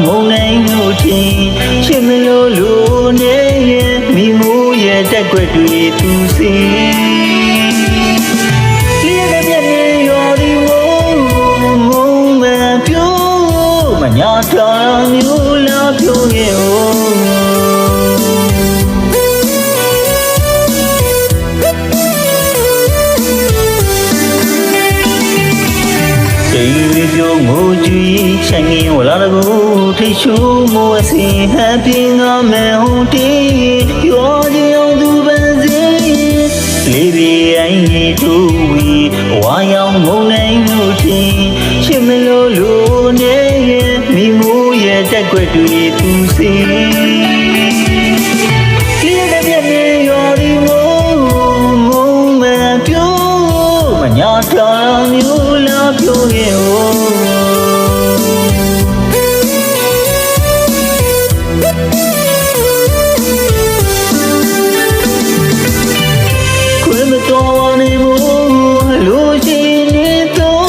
မုံနိုင်လို့ထင်ချစ်မလို့လို့နေရဲ့မိမိုးရဲ့တက်ွက်တွေသူစီလျက်တဲ့ပြည့်ရော်ဒီမုံမပြိုးမညာတော်မျိုးလာပြိုးရဲ့ငိုကြည့်ချင်ရင်ဝလာကိုထိချူမိုးအစင်ဟပ်ပြင်းငါမဲဟိုတီရောကြီးအောင်သူပန်းစီလေးပြအိုင်ကြီးတူဝီဝါရောင်မုံနိုင်လို့ထင်ချစ်မလို့လို့နေရဲ့မိမိုးရဲ့တက်ွက်တွေသူစီဒီတဲ့ပြည့်ရော်ဒီမုံမပြိုးမညာတော်မျိုးလာပြိုးရဲ့တော်နေမို့လူရှိနေတော့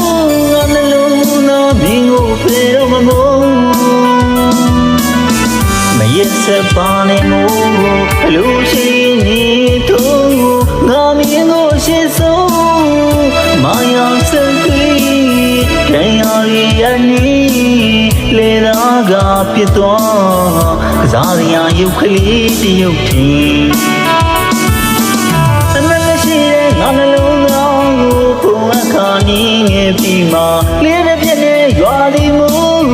ငါနှလုံးသားမင်းကိုဖေးတော့မမို့မရက်စပါနေမို့လူရှိနေတော့ငါမင်းကိုရှင်းဆုံးမာယာစကွေးတရားရည်နီလေသာကပြစ်သွားကစားရရုပ်ကလေးတရုပ်ထင်ငါနှလုံးသားကိုပုံအခါနီးငယ်ပြီးမှလေးတဲ့ပြည့်နဲ့ရွာဒီမိုး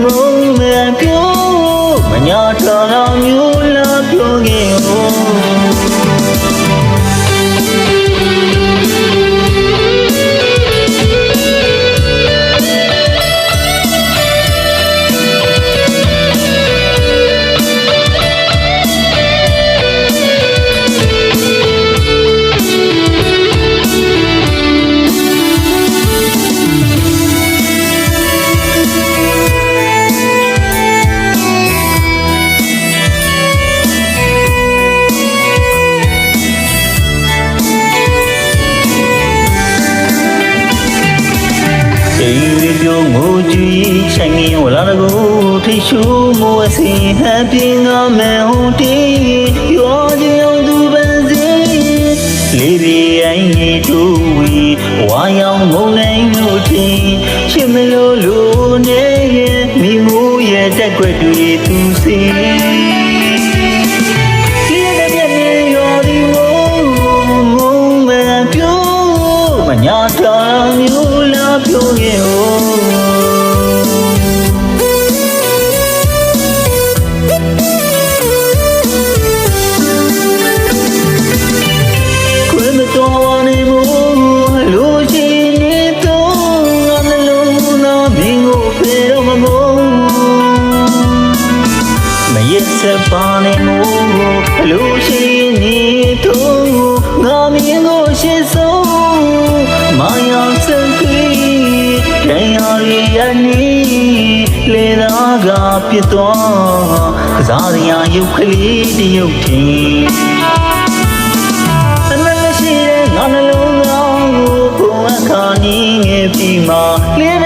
မုံမဲ့ပြိုးမညာတော်မျိုးလာပြိုးခဲ့ငိုကြည့်ချင်ရင်ဝလာကိုထိချူမိုးအစင်ဟပ်ပြင်းငါမဲဟိုတီရောကြီးအောင်သူပန်းစီလေးပြအိုင်ကြီးတူဝီဝါရောင်မုံနိုင်လို့ထင်ချစ်မလို့လို့နေရဲ့မိမိုးရဲ့တက်ွက်တွေသူစီညာတော်မျိုးလာပြိုးရဲ့ခွေးမတော်နေမို့လူရှိနေတော့ငါနှလုံးသားမင်းကိုဖေးတော့မမို့မရက်စပါနေမို့လူရှိနေတော့ငါမင်းကိုရှင်းဆုံးမာယာစကွေးတရားရည်နီလေသာကပြစ်သွားကစားရရုပ်ကလေးတရုပ်ထင်အနမရှိတဲ့ငါနှလုံးသားကိုပုံအခါနီးငယ်ပြီးမှလေး